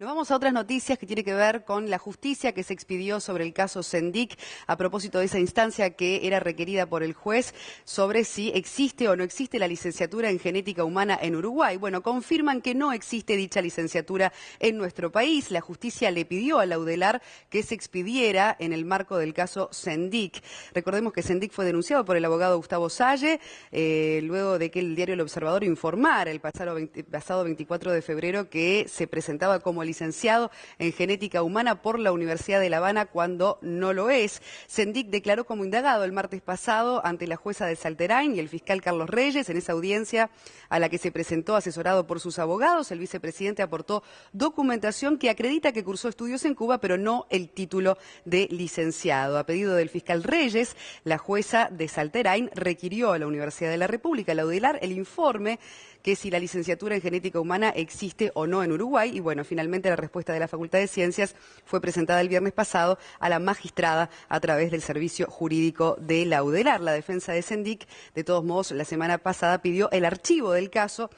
Nos vamos a otras noticias que tienen que ver con la justicia que se expidió sobre el caso Sendik a propósito de esa instancia que era requerida por el juez sobre si existe o no existe la licenciatura en genética humana en Uruguay. Bueno, confirman que no existe dicha licenciatura en nuestro país. La justicia le pidió a la UDELAR que se expidiera en el marco del caso Sendik. Recordemos que Sendik fue denunciado por el abogado Gustavo Salle luego de que el diario El Observador informara el pasado 24 de febrero que se presentaba como licenciado en genética humana por la Universidad de La Habana cuando no lo es. Sendik declaró como indagado el martes pasado ante la jueza de Salterain y el fiscal Carlos Reyes. En esa audiencia a la que se presentó asesorado por sus abogados, el vicepresidente aportó documentación que acredita que cursó estudios en Cuba, pero no el título de licenciado. A pedido del fiscal Reyes, la jueza de Salterain requirió a la Universidad de la República, la UDELAR, el informe que si la licenciatura en genética humana existe o no en Uruguay. Y bueno, finalmente la respuesta de la Facultad de Ciencias fue presentada el viernes pasado a la magistrada a través del servicio jurídico de la UDELAR. La defensa de Sendik, de todos modos, la semana pasada pidió el archivo del caso,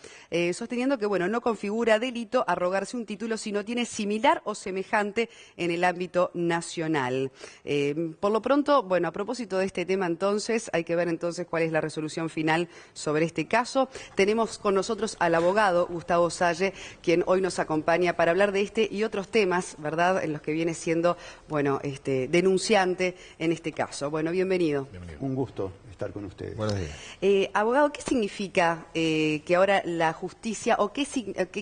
sosteniendo que bueno, no configura delito arrogarse un título si no tiene similar o semejante en el ámbito nacional. Por lo pronto, bueno, a propósito de este tema entonces, hay que ver entonces cuál es la resolución final sobre este caso. Tenemos con nosotros al abogado Gustavo Salle, quien hoy nos acompaña para hablar de este y otros temas, ¿verdad?, en los que viene siendo, bueno, denunciante en este caso. Bueno, bienvenido. Un gusto estar con ustedes. Buenos días. Abogado, ¿qué significa que ahora la justicia, o qué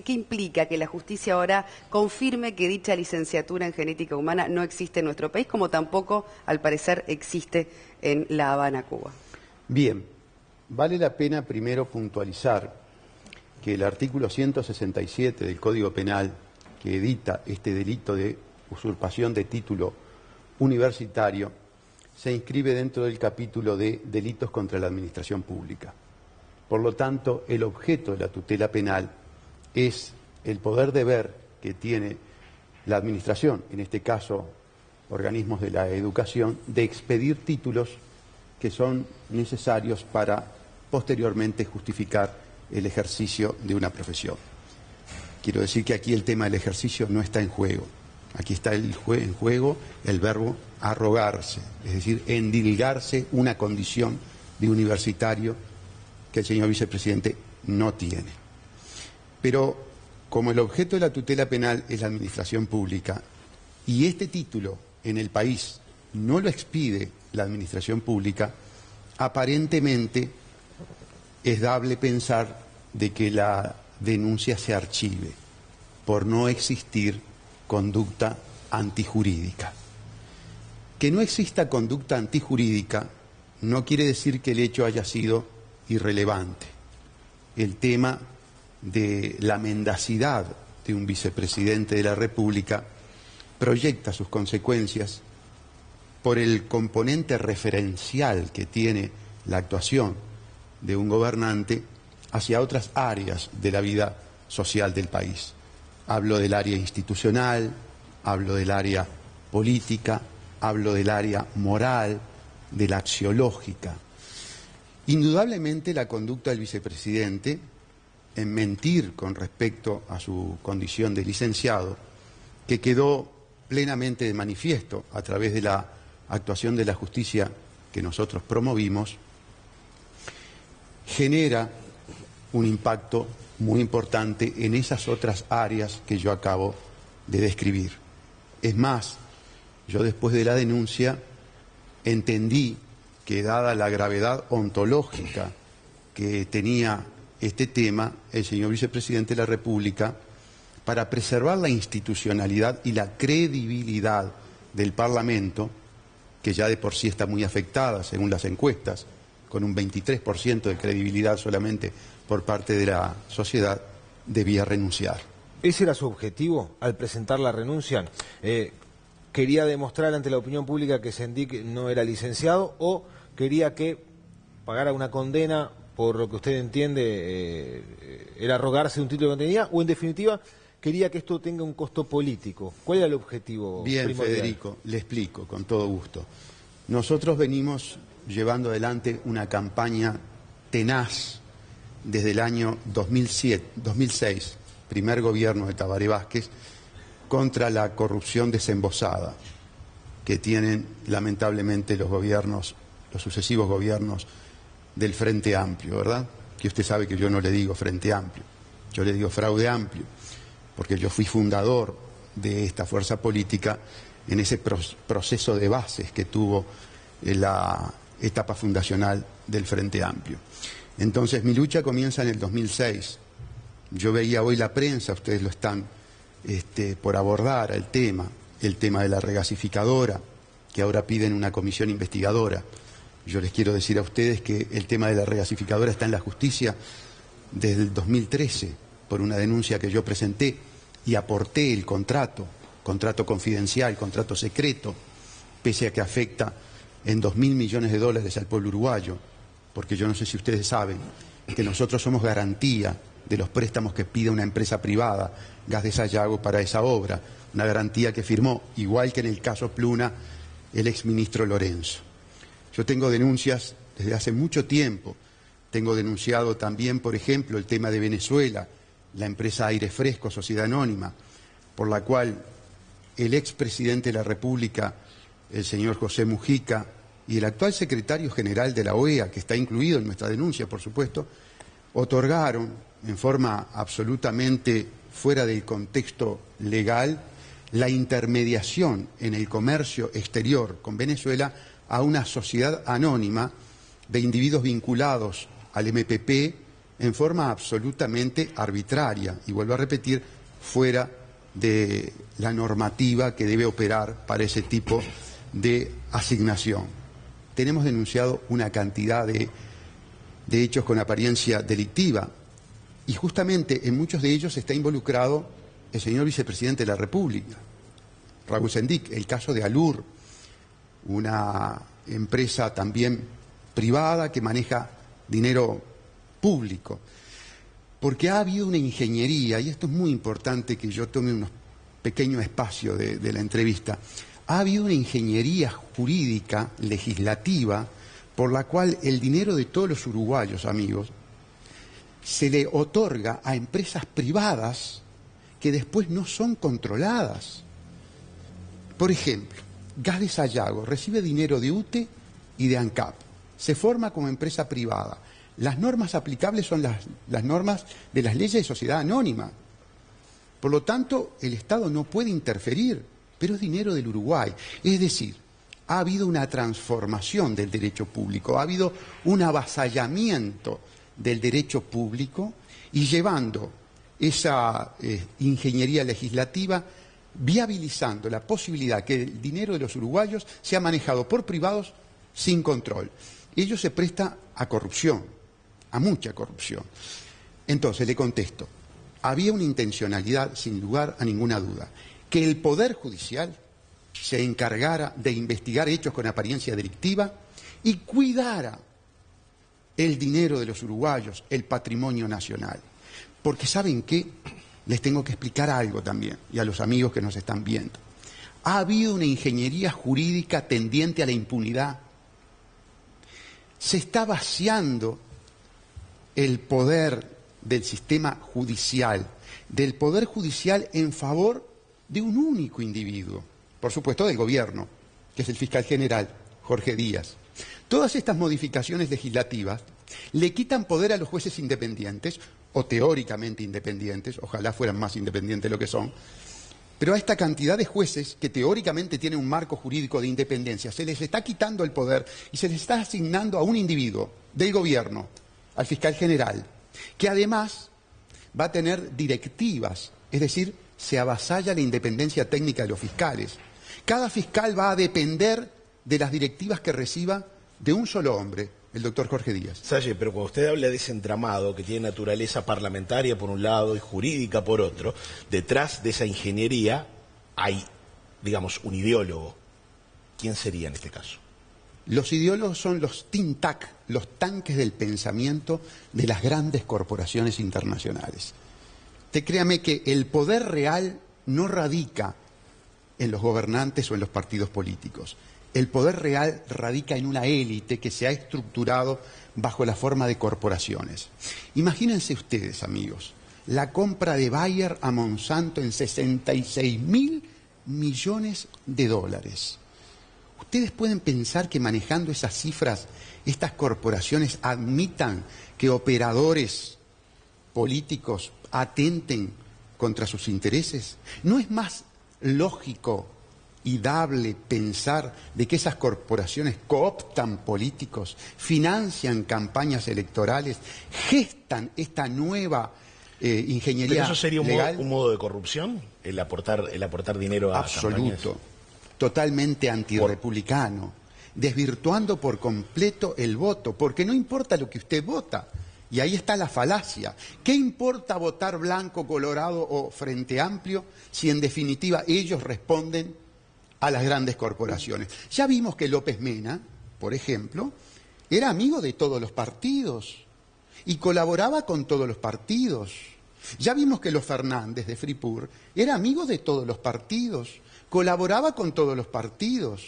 implica que la justicia ahora confirme que dicha licenciatura en genética humana no existe en nuestro país, como tampoco, al parecer, existe en La Habana, Cuba? Bien, vale la pena primero puntualizar que el artículo 167 del Código Penal, que edita este delito de usurpación de título universitario, se inscribe dentro del capítulo de delitos contra la administración pública. Por lo tanto, el objeto de la tutela penal es el poder deber que tiene la administración, en este caso organismos de la educación, de expedir títulos que son necesarios para posteriormente justificar el ejercicio de una profesión. Quiero decir que aquí el tema del ejercicio no está en juego. Aquí está en juego el verbo arrogarse, es decir, endilgarse una condición de universitario que el señor vicepresidente no tiene. Pero como el objeto de la tutela penal es la administración pública y este título en el país no lo expide la administración pública, aparentemente es dable pensar de que la denuncia se archive por no existir conducta antijurídica. Que no exista conducta antijurídica no quiere decir que el hecho haya sido irrelevante. El tema de la mendacidad de un vicepresidente de la República proyecta sus consecuencias por el componente referencial que tiene la actuación de un gobernante hacia otras áreas de la vida social del país. Hablo del área institucional, hablo del área política, hablo del área moral, de la axiológica. Indudablemente la conducta del vicepresidente en mentir con respecto a su condición de licenciado, que quedó plenamente de manifiesto a través de la actuación de la justicia que nosotros promovimos, genera un impacto muy importante en esas otras áreas que yo acabo de describir. Es más, yo después de la denuncia entendí que dada la gravedad ontológica que tenía este tema, el señor vicepresidente de la República, para preservar la institucionalidad y la credibilidad del Parlamento, que ya de por sí está muy afectada según las encuestas, con un 23% de credibilidad solamente por parte de la sociedad, debía renunciar. ¿Ese era su objetivo al presentar la renuncia? ¿Quería demostrar ante la opinión pública que Sendik no era licenciado o quería que pagara una condena por lo que usted entiende era arrogarse un título que tenía, o en definitiva quería que esto tenga un costo político? ¿Cuál era el objetivo Bien, primordial? Federico, le explico con todo gusto. Nosotros venimos llevando adelante una campaña tenaz desde el año 2006, primer gobierno de Tabaré Vázquez, contra la corrupción desembosada que tienen lamentablemente los gobiernos, los sucesivos gobiernos del Frente Amplio, ¿verdad? Que usted sabe que yo no le digo Frente Amplio, yo le digo fraude amplio, porque yo fui fundador de esta fuerza política en ese proceso de bases que tuvo en la etapa fundacional del Frente Amplio. Entonces mi lucha comienza en el 2006. Yo veía hoy la prensa, ustedes lo están por abordar el tema de la regasificadora, que ahora piden una comisión investigadora. Yo les quiero decir a ustedes que el tema de la regasificadora está en la justicia desde el 2013, por una denuncia que yo presenté y aporté el contrato confidencial, contrato secreto, pese a que afecta en $2.000 millones al pueblo uruguayo, porque yo no sé si ustedes saben que nosotros somos garantía de los préstamos que pide una empresa privada, Gas de Sayago, para esa obra, una garantía que firmó, igual que en el caso Pluna, el exministro Lorenzo. Yo tengo denuncias desde hace mucho tiempo, tengo denunciado también, por ejemplo, el tema de Venezuela, la empresa Aire Fresco, Sociedad Anónima, por la cual el expresidente de la República, el señor José Mujica, y el actual secretario general de la OEA, que está incluido en nuestra denuncia, por supuesto, otorgaron en forma absolutamente fuera del contexto legal la intermediación en el comercio exterior con Venezuela a una sociedad anónima de individuos vinculados al MPP en forma absolutamente arbitraria, y vuelvo a repetir, fuera de la normativa que debe operar para ese tipo de asignación. Tenemos denunciado una cantidad de hechos con apariencia delictiva, y justamente en muchos de ellos está involucrado el señor vicepresidente de la República, Raúl Sendic, el caso de Alur, una empresa también privada que maneja dinero público, porque ha habido una ingeniería, y esto es muy importante que yo tome unos pequeños espacios de la entrevista, ha habido una ingeniería jurídica, legislativa, por la cual el dinero de todos los uruguayos, amigos, se le otorga a empresas privadas que después no son controladas. Por ejemplo, Gas de Sayago recibe dinero de UTE y de ANCAP, se forma como empresa privada. Las normas aplicables son las normas de las leyes de sociedad anónima. Por lo tanto, el Estado no puede interferir, pero es dinero del Uruguay. Es decir, ha habido una transformación del derecho público, ha habido un avasallamiento del derecho público, y llevando esa ingeniería legislativa, viabilizando la posibilidad que el dinero de los uruguayos sea manejado por privados sin control. Ello se presta a corrupción, a mucha corrupción. Entonces, le contesto, había una intencionalidad, sin lugar a ninguna duda, que el Poder Judicial se encargara de investigar hechos con apariencia delictiva y cuidara el dinero de los uruguayos, el patrimonio nacional. Porque ¿saben qué? Les tengo que explicar algo también, y a los amigos que nos están viendo. Ha habido una ingeniería jurídica tendiente a la impunidad. Se está vaciando el poder del sistema judicial, del Poder Judicial en favor de un único individuo, por supuesto del gobierno, que es el fiscal general, Jorge Díaz. Todas estas modificaciones legislativas le quitan poder a los jueces independientes, o teóricamente independientes, ojalá fueran más independientes de lo que son, pero a esta cantidad de jueces que teóricamente tienen un marco jurídico de independencia, se les está quitando el poder y se les está asignando a un individuo del gobierno, al fiscal general, que además va a tener directivas, es decir, se avasalla la independencia técnica de los fiscales. Cada fiscal va a depender de las directivas que reciba de un solo hombre, el doctor Jorge Díaz. Salle, pero cuando usted habla de ese entramado que tiene naturaleza parlamentaria por un lado y jurídica por otro, detrás de esa ingeniería hay, digamos, un ideólogo. ¿Quién sería en este caso? Los ideólogos son los think tank, los tanques del pensamiento de las grandes corporaciones internacionales. Créame que el poder real no radica en los gobernantes o en los partidos políticos. El poder real radica en una élite que se ha estructurado bajo la forma de corporaciones. Imagínense ustedes, amigos, la compra de Bayer a Monsanto en 66.000 millones de dólares. ¿Ustedes pueden pensar que manejando esas cifras, estas corporaciones admitan que operadores políticos atenten contra sus intereses? ¿No es más lógico y dable pensar de que esas corporaciones cooptan políticos, financian campañas electorales, gestan esta nueva ingeniería ¿Pero eso sería legal? un modo de corrupción? ¿El aportar dinero a Absoluto, campañas? totalmente antirrepublicano, desvirtuando por completo el voto, porque no importa lo que usted vota. Y ahí está la falacia. ¿Qué importa votar blanco, colorado o Frente Amplio si en definitiva ellos responden a las grandes corporaciones? Ya vimos que López Mena, por ejemplo, era amigo de todos los partidos y colaboraba con todos los partidos. Ya vimos que los Fernández de Fripur era amigo de todos los partidos, colaboraba con todos los partidos.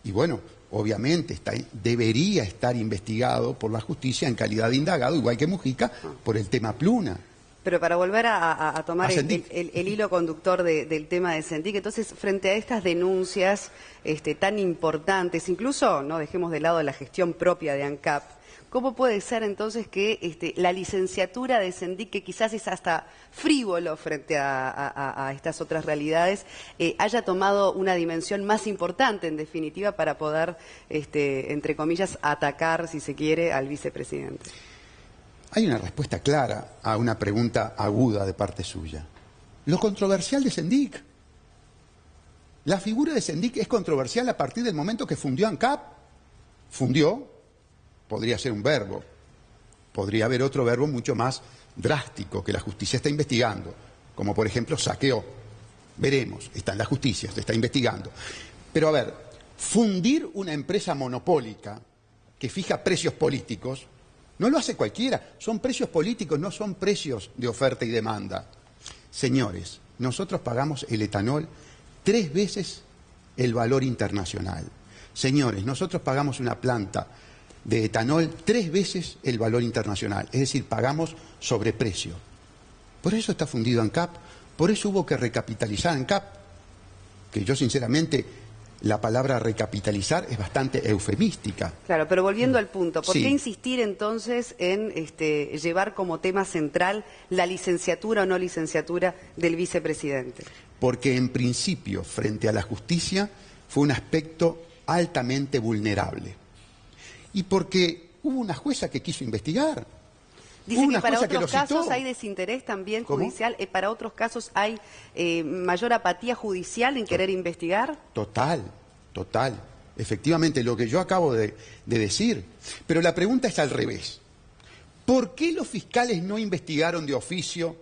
Y bueno, obviamente debería estar investigado por la justicia en calidad de indagado, igual que Mujica, por el tema Pluna. Pero para volver a tomar el hilo conductor del tema de Sendik, entonces, frente a estas denuncias tan importantes, incluso no dejemos de lado la gestión propia de ANCAP, ¿cómo puede ser entonces que la licenciatura de Sendik, que quizás es hasta frívolo frente a estas otras realidades, haya tomado una dimensión más importante, en definitiva, para poder, entre comillas, atacar, si se quiere, al vicepresidente? Hay una respuesta clara a una pregunta aguda de parte suya. Lo controversial de Sendik. La figura de Sendik es controversial a partir del momento que fundió ANCAP. Fundió, podría ser un verbo, podría haber otro verbo mucho más drástico que la justicia está investigando, como por ejemplo saqueó. Veremos, está en la justicia, se está investigando. Pero a ver, fundir una empresa monopólica que fija precios políticos, no lo hace cualquiera, son precios políticos, no son precios de oferta y demanda. Señores, nosotros pagamos el etanol 3 veces el valor internacional. Señores, nosotros pagamos una planta de etanol 3 veces el valor internacional, es decir, pagamos sobreprecio. Por eso está fundido ANCAP, por eso hubo que recapitalizar ANCAP, que yo sinceramente la palabra recapitalizar es bastante eufemística. Claro, pero volviendo al punto, ¿por Sí. qué insistir entonces en llevar como tema central la licenciatura o no licenciatura del vicepresidente? Porque en principio, frente a la justicia, fue un aspecto altamente vulnerable. Y porque hubo una jueza que quiso investigar. Dicen Hubo una que para jueza otros lo casos citó. hay desinterés también ¿Cómo? judicial, para otros casos hay mayor apatía judicial en querer investigar. Total, total. Efectivamente, lo que yo acabo de decir. Pero la pregunta es al revés. ¿Por qué los fiscales no investigaron de oficio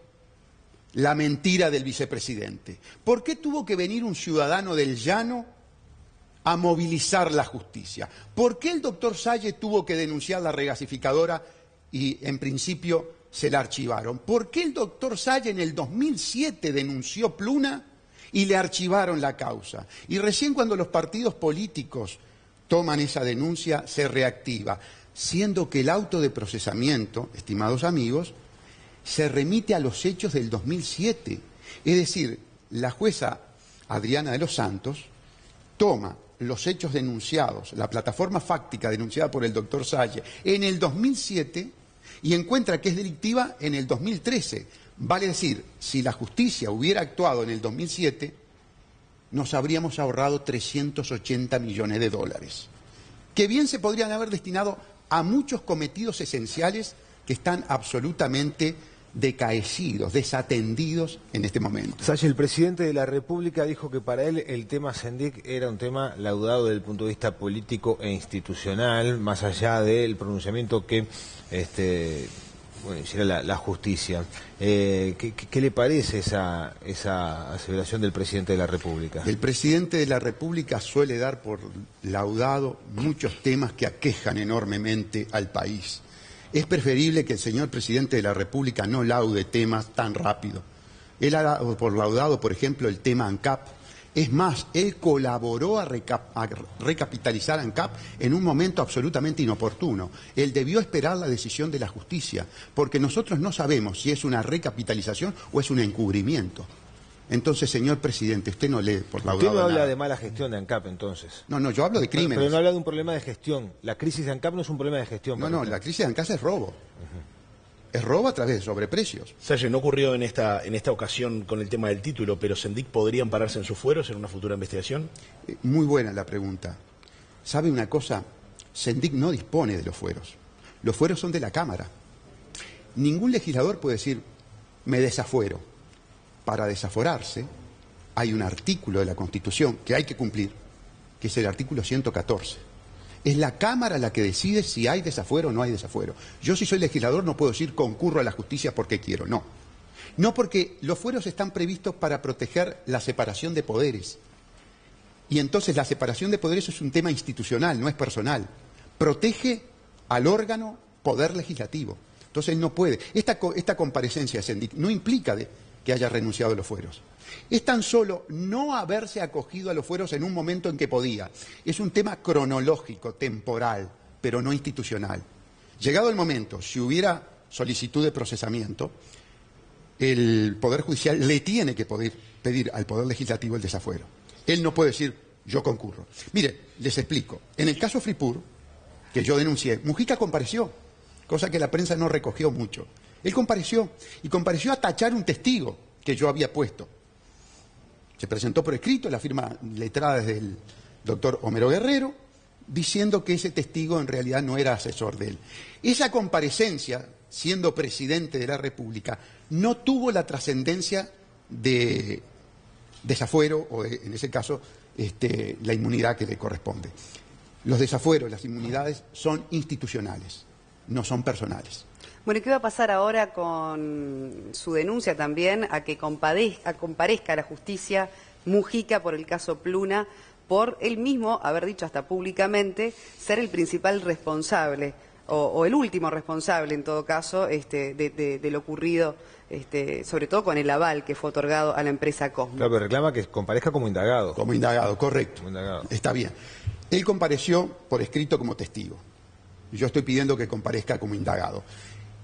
la mentira del vicepresidente? ¿Por qué tuvo que venir un ciudadano del llano a movilizar la justicia? ¿Por qué el doctor Salle tuvo que denunciar la regasificadora y en principio se la archivaron? ¿Por qué el doctor Salle en el 2007 denunció Pluna y le archivaron la causa? Y recién cuando los partidos políticos toman esa denuncia se reactiva, siendo que el auto de procesamiento, estimados amigos, se remite a los hechos del 2007. Es decir, la jueza Adriana de los Santos toma los hechos denunciados, la plataforma fáctica denunciada por el doctor Salle en el 2007 y encuentra que es delictiva en el 2013. Vale decir, si la justicia hubiera actuado en el 2007, nos habríamos ahorrado 380 millones de dólares, que bien se podrían haber destinado a muchos cometidos esenciales que están absolutamente decaecidos, desatendidos en este momento. Salle, el presidente de la República dijo que para él el tema Sendik era un tema laudado desde el punto de vista político e institucional, más allá del pronunciamiento que hiciera la justicia. ¿Qué le parece esa aseveración del presidente de la República? El presidente de la República suele dar por laudado muchos temas que aquejan enormemente al país. Es preferible que el señor presidente de la República no laude temas tan rápido. Él ha dado por laudado, por ejemplo, el tema ANCAP, Es más, él colaboró a recapitalizar ANCAP en un momento absolutamente inoportuno. Él debió esperar la decisión de la justicia, porque nosotros no sabemos si es una recapitalización o es un encubrimiento. Entonces, señor presidente, usted no lee por la Usted no habla de mala gestión de ANCAP, entonces. No, yo hablo de crímenes. Pero no habla de un problema de gestión. La crisis de ANCAP no es un problema de gestión. No, la crisis de ANCAP es robo. Es robo a través de sobreprecios. Sergio, no ocurrió en esta ocasión con el tema del título, pero Sendik podría ampararse en sus fueros en una futura investigación. Muy buena la pregunta. ¿Sabe una cosa? Sendik no dispone de los fueros. Los fueros son de la Cámara. Ningún legislador puede decir, me desafuero. Para desaforarse hay un artículo de la Constitución que hay que cumplir, que es el artículo 114. Es la Cámara la que decide si hay desafuero o no hay desafuero. Yo, si soy legislador, no puedo decir concurro a la justicia porque quiero, no. No, porque los fueros están previstos para proteger la separación de poderes. Y entonces la separación de poderes es un tema institucional, no es personal. Protege al órgano poder legislativo. Entonces no puede. Esta comparecencia, Sendik, no implica que haya renunciado a los fueros. Es tan solo no haberse acogido a los fueros en un momento en que podía. Es un tema cronológico, temporal, pero no institucional. Llegado el momento, si hubiera solicitud de procesamiento, el Poder Judicial le tiene que poder pedir al Poder Legislativo el desafuero. Él no puede decir, yo concurro. Mire, les explico. En el caso Fripur, que yo denuncié, Mujica compareció, cosa que la prensa no recogió mucho. Él compareció, y compareció a tachar un testigo que yo había puesto. Se presentó por escrito, la firma letrada desde el doctor Homero Guerrero, diciendo que ese testigo en realidad no era asesor de él. Esa comparecencia, siendo presidente de la República, no tuvo la trascendencia de desafuero, o en ese caso, la inmunidad que le corresponde. Los desafueros, las inmunidades son institucionales, no son personales. Bueno, ¿y qué va a pasar ahora con su denuncia también a que comparezca a la justicia Mujica por el caso Pluna, por él mismo haber dicho hasta públicamente ser el principal responsable, o el último responsable en todo caso, de lo ocurrido, sobre todo con el aval que fue otorgado a la empresa Cosmo? Claro, pero reclama que comparezca como indagado. Como indagado, correcto. Como indagado. Está bien. Él compareció por escrito como testigo. Yo estoy pidiendo que comparezca como indagado.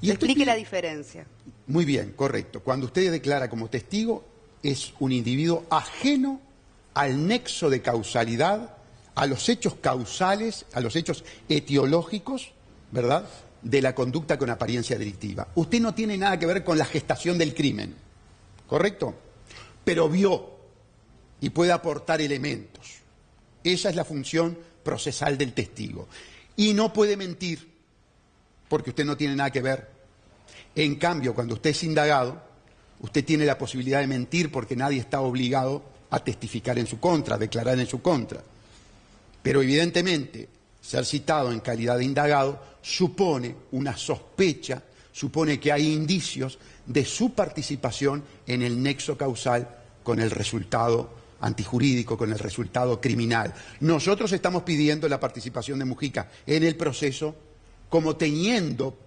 Y explique la diferencia. Muy bien, correcto. Cuando usted declara como testigo, es un individuo ajeno al nexo de causalidad, a los hechos causales, a los hechos etiológicos, ¿verdad?, de la conducta con apariencia delictiva. Usted no tiene nada que ver con la gestación del crimen, ¿correcto? Pero vio y puede aportar elementos. Esa es la función procesal del testigo. Y no puede mentir, porque usted no tiene nada que ver. En cambio, cuando usted es indagado, usted tiene la posibilidad de mentir porque nadie está obligado a testificar en su contra, a declarar en su contra. Pero evidentemente, ser citado en calidad de indagado supone una sospecha, supone que hay indicios de su participación en el nexo causal con el resultado antijurídico, con el resultado criminal. Nosotros estamos pidiendo la participación de Mujica en el proceso como teniendo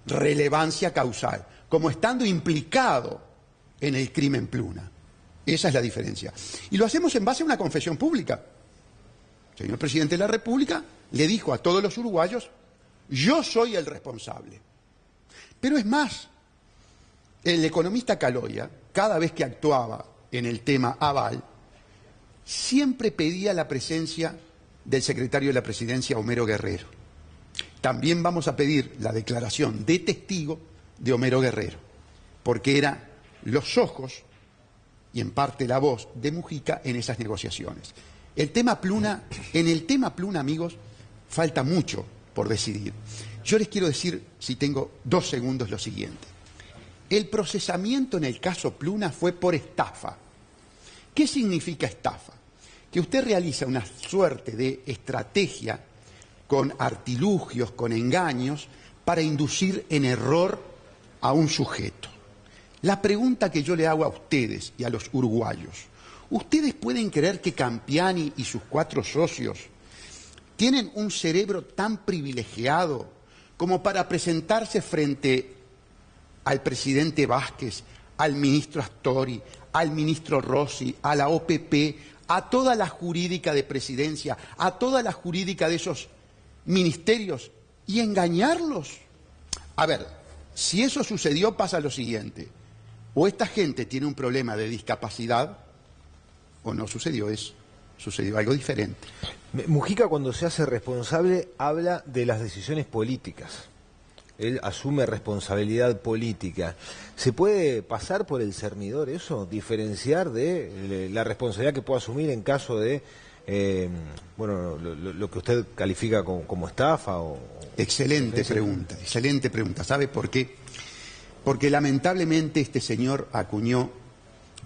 relevancia causal, como estando implicado en el crimen Pluna. Esa es la diferencia. Y lo hacemos en base a una confesión pública. El señor presidente de la República le dijo a todos los uruguayos, yo soy el responsable. Pero es más, el economista Caloya, cada vez que actuaba en el tema aval, siempre pedía la presencia del secretario de la Presidencia, Homero Guerrero. También vamos a pedir la declaración de testigo de Homero Guerrero, porque eran los ojos y en parte la voz de Mujica en esas negociaciones. En el tema Pluna, amigos, falta mucho por decidir. Yo les quiero decir, si tengo 2 segundos, lo siguiente. El procesamiento en el caso Pluna fue por estafa. ¿Qué significa estafa? Que usted realiza una suerte de estrategia con artilugios, con engaños, para inducir en error a un sujeto. La pregunta que yo le hago a ustedes y a los uruguayos, ¿ustedes pueden creer que Campiani y sus 4 socios tienen un cerebro tan privilegiado como para presentarse frente al presidente Vázquez al ministro Astori, al ministro Rossi, a la OPP, a toda la jurídica de presidencia, a toda la jurídica de esos ministerios y engañarlos. A ver, si eso sucedió, pasa lo siguiente: o esta gente tiene un problema de discapacidad, o no sucedió eso, sucedió algo diferente. Mujica, cuando se hace responsable, habla de las decisiones políticas. Él asume responsabilidad política. ¿Se puede pasar por el cernidor eso? ¿Diferenciar de la responsabilidad que puede asumir en caso de lo que usted califica como estafa? Excelente pregunta. ¿Sabe por qué? Porque lamentablemente este señor acuñó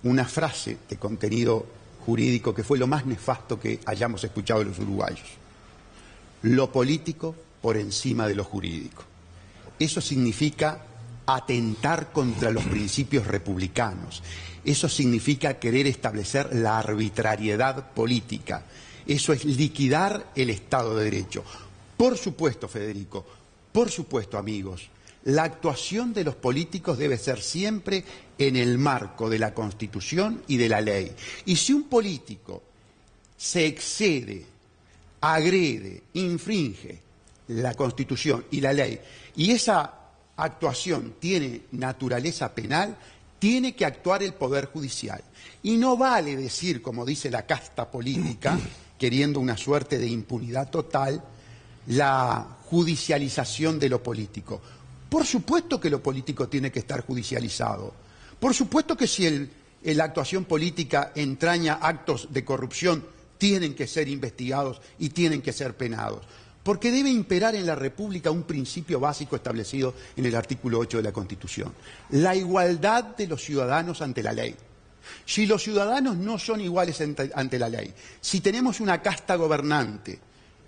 una frase de contenido jurídico que fue lo más nefasto que hayamos escuchado de los uruguayos. Lo político por encima de lo jurídico. Eso significa atentar contra los principios republicanos. Eso significa querer establecer la arbitrariedad política. Eso es liquidar el Estado de Derecho. Por supuesto, Federico, por supuesto, amigos, la actuación de los políticos debe ser siempre en el marco de la Constitución y de la ley. Y si un político se excede, agrede, infringe la Constitución y la ley, y esa actuación tiene naturaleza penal, tiene que actuar el Poder Judicial. Y no vale decir, como dice la casta política, queriendo una suerte de impunidad total, la judicialización de lo político. Por supuesto que lo político tiene que estar judicializado. Por supuesto que si la actuación política entraña actos de corrupción, tienen que ser investigados y tienen que ser penados. Porque debe imperar en la República un principio básico establecido en el artículo 8 de la Constitución: la igualdad de los ciudadanos ante la ley. Si los ciudadanos no son iguales ante la ley, si tenemos una casta gobernante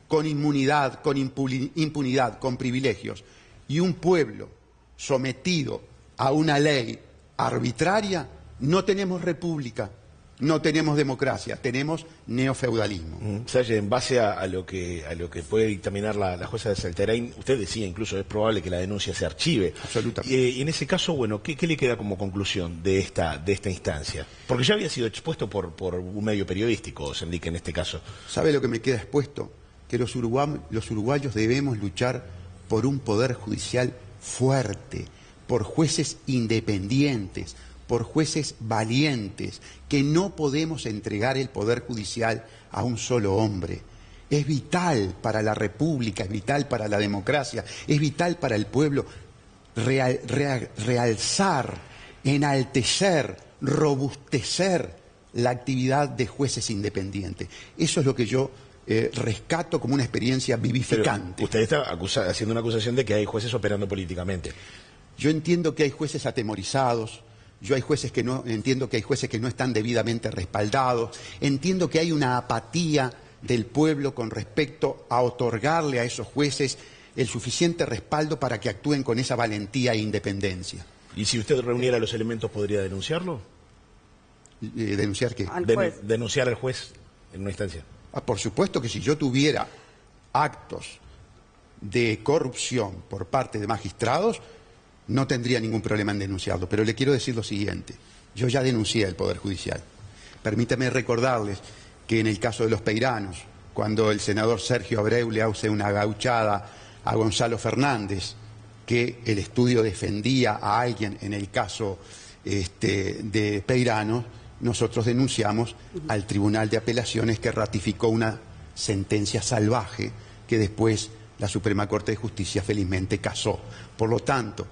con inmunidad, con impunidad, con privilegios, y un pueblo sometido a una ley arbitraria, no tenemos república. No tenemos democracia, tenemos neofeudalismo. Salle, en base a lo que puede dictaminar la jueza de Salterain, usted decía incluso es probable que la denuncia se archive. Absolutamente. Y en ese caso, bueno, ¿qué le queda como conclusión de esta instancia? Porque ya había sido expuesto por un medio periodístico, Sendik, en este caso. ¿Sabe lo que me queda expuesto? Que los uruguayos debemos luchar por un poder judicial fuerte, por jueces independientes, por jueces valientes, que no podemos entregar el Poder Judicial a un solo hombre. Es vital para la República, es vital para la democracia, es vital para el pueblo realzar, enaltecer, robustecer la actividad de jueces independientes. Eso es lo que yo rescato como una experiencia vivificante. Pero usted está haciendo una acusación de que hay jueces operando políticamente. Yo entiendo que hay jueces atemorizados. Entiendo que hay jueces que no están debidamente respaldados. Entiendo que hay una apatía del pueblo con respecto a otorgarle a esos jueces el suficiente respaldo para que actúen con esa valentía e independencia. ¿Y si usted reuniera los elementos, podría denunciarlo? ¿Denunciar qué? Denunciar al juez en una instancia. Por supuesto que si yo tuviera actos de corrupción por parte de magistrados, no tendría ningún problema en denunciarlo, pero le quiero decir lo siguiente: yo ya denuncié al Poder Judicial. Permítame recordarles que en el caso de los Peiranos, cuando el senador Sergio Abreu le hace una gauchada a Gonzalo Fernández, que el estudio defendía a alguien en el caso de Peiranos, nosotros denunciamos al Tribunal de Apelaciones, que ratificó una sentencia salvaje que después la Suprema Corte de Justicia felizmente casó. Por lo tanto,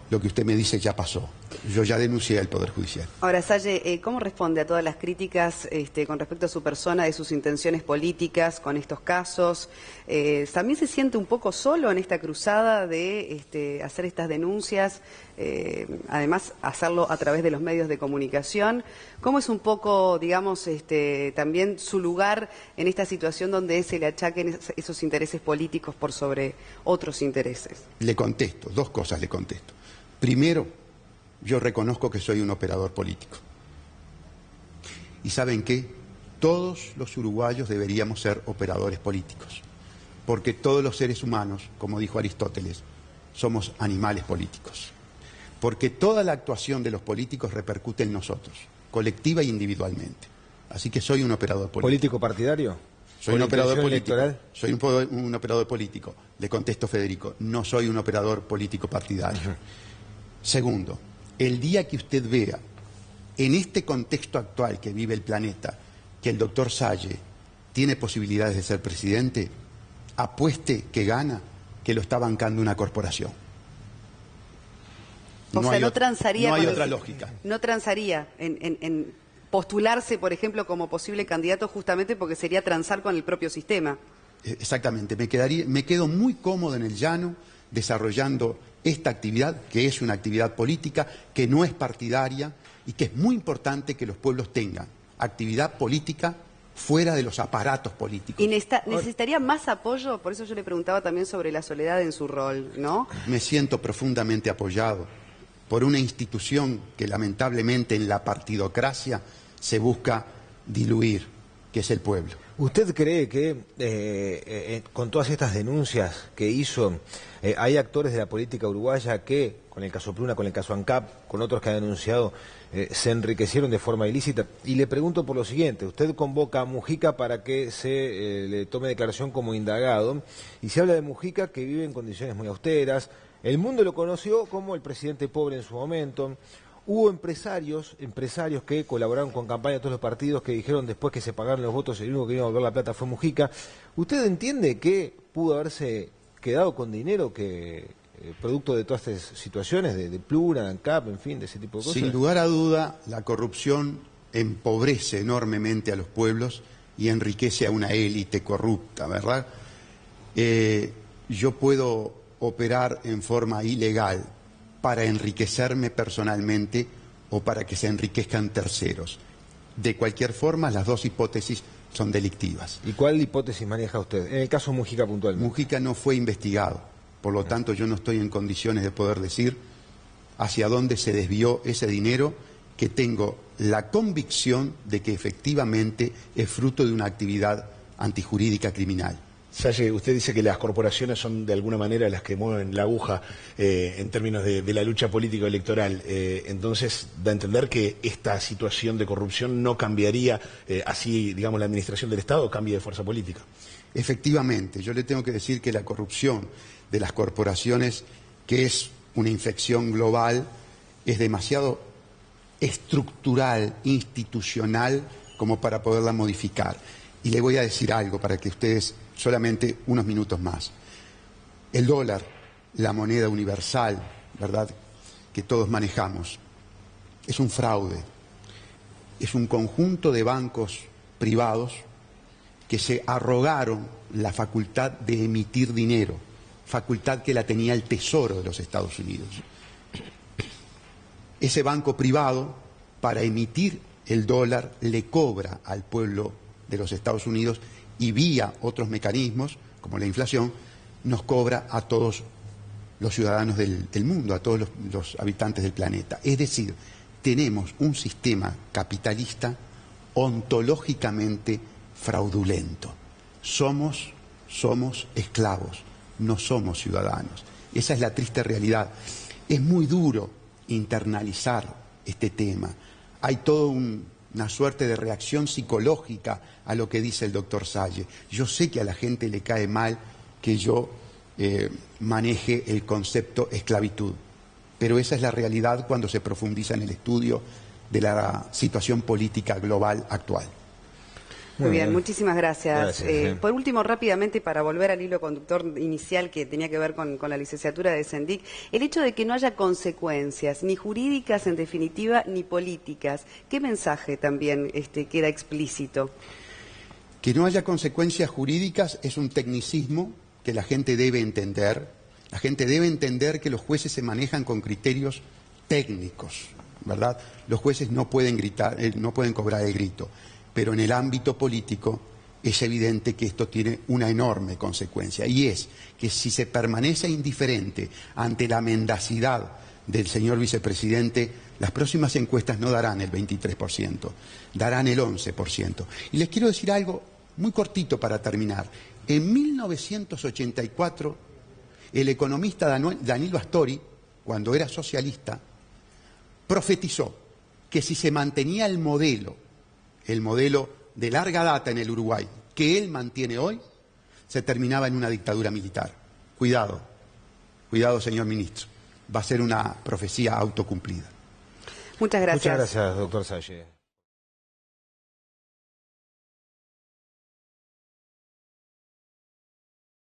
lo que usted me dice ya pasó. Yo ya denuncié al Poder Judicial. Ahora, Salle, ¿cómo responde a todas las críticas con respecto a su persona, de sus intenciones políticas con estos casos? ¿También se siente un poco solo en esta cruzada de hacer estas denuncias, además hacerlo a través de los medios de comunicación? ¿Cómo es un poco, digamos, también su lugar en esta situación donde se le achaquen esos intereses políticos por sobre otros intereses? Le contesto, dos cosas le contesto. Primero, yo reconozco que soy un operador político. ¿Y saben qué? Todos los uruguayos deberíamos ser operadores políticos, porque todos los seres humanos, como dijo Aristóteles, somos animales políticos. porque toda la actuación de los políticos repercute en nosotros, colectiva e individualmente. Así que soy un operador político. ¿Político partidario? Soy un operador político. Electoral? Soy un operador político. Le contesto, Federico, no soy un operador político partidario. Segundo, el día que usted vea, en este contexto actual que vive el planeta, que el doctor Salle tiene posibilidades de ser presidente, apueste que gana, que lo está bancando una corporación. O sea, no transaría. No hay con otra lógica. No transaría en postularse, por ejemplo, como posible candidato, justamente porque sería transar con el propio sistema. Exactamente. Me quedo muy cómodo en el llano desarrollando esta actividad, que es una actividad política, que no es partidaria y que es muy importante que los pueblos tengan actividad política fuera de los aparatos políticos. Y necesitaría más apoyo, por eso yo le preguntaba también sobre la soledad en su rol, ¿no? Me siento profundamente apoyado por una institución que lamentablemente en la partidocracia se busca diluir, que es el pueblo. ¿Usted cree que con todas estas denuncias que hizo, hay actores de la política uruguaya que, con el caso Pruna, con el caso ANCAP, con otros que ha denunciado, se enriquecieron de forma ilícita? Y le pregunto por lo siguiente: usted convoca a Mujica para que se le tome declaración como indagado, y se habla de Mujica que vive en condiciones muy austeras. El mundo lo conoció como el presidente pobre en su momento. Hubo empresarios que colaboraron con campaña de todos los partidos, que dijeron después que se pagaron los votos, el único que iba a volver la plata fue Mujica. ¿Usted entiende que pudo haberse quedado con dinero que producto de todas estas situaciones, de Pluna, de ANCAP, en fin, de ese tipo de cosas? Sin lugar a duda, la corrupción empobrece enormemente a los pueblos y enriquece a una élite corrupta, ¿verdad? Yo puedo operar en forma ilegal para enriquecerme personalmente o para que se enriquezcan terceros. De cualquier forma, las dos hipótesis son delictivas. ¿Y cuál hipótesis maneja usted? En el caso Mujica puntualmente. Mujica no fue investigado, por lo tanto yo no estoy en condiciones de poder decir hacia dónde se desvió ese dinero, que tengo la convicción de que efectivamente es fruto de una actividad antijurídica criminal. Salle, usted dice que las corporaciones son de alguna manera las que mueven la aguja en términos de la lucha político-electoral. Entonces, da a entender que esta situación de corrupción no cambiaría así, digamos, la administración del Estado, cambie de fuerza política. Efectivamente, yo le tengo que decir que la corrupción de las corporaciones, que es una infección global, es demasiado estructural, institucional, como para poderla modificar. Y le voy a decir algo para que ustedes, solamente unos minutos más. El dólar, la moneda universal, ¿verdad?, que todos manejamos, es un fraude. Es un conjunto de bancos privados que se arrogaron la facultad de emitir dinero, facultad que la tenía el Tesoro de los Estados Unidos. Ese banco privado, para emitir el dólar, le cobra al pueblo de los Estados Unidos, y vía otros mecanismos, como la inflación, nos cobra a todos los ciudadanos del mundo, a todos los habitantes del planeta. Es decir, tenemos un sistema capitalista ontológicamente fraudulento. Somos esclavos, no somos ciudadanos. Esa es la triste realidad. Es muy duro internalizar este tema. Hay todo una suerte de reacción psicológica a lo que dice el doctor Salle. Yo sé que a la gente le cae mal que yo maneje el concepto esclavitud, pero esa es la realidad cuando se profundiza en el estudio de la situación política global actual. Muy bien, muchísimas gracias. Gracias. Por último, rápidamente, para volver al hilo conductor inicial que tenía que ver con la licenciatura de Sendik, el hecho de que no haya consecuencias, ni jurídicas en definitiva, ni políticas, ¿qué mensaje también queda explícito? Que no haya consecuencias jurídicas es un tecnicismo que la gente debe entender. La gente debe entender que los jueces se manejan con criterios técnicos, ¿verdad? Los jueces no pueden gritar, no pueden cobrar el grito. Pero en el ámbito político es evidente que esto tiene una enorme consecuencia, y es que si se permanece indiferente ante la mendacidad del señor vicepresidente, las próximas encuestas no darán el 23%, darán el 11%. Y les quiero decir algo muy cortito para terminar. En 1984, el economista Daniel Bastori, cuando era socialista, profetizó que si se mantenía el modelo de larga data en el Uruguay, que él mantiene hoy, se terminaba en una dictadura militar. Cuidado, cuidado, señor ministro. Va a ser una profecía autocumplida. Muchas gracias. Muchas gracias, doctor Salle.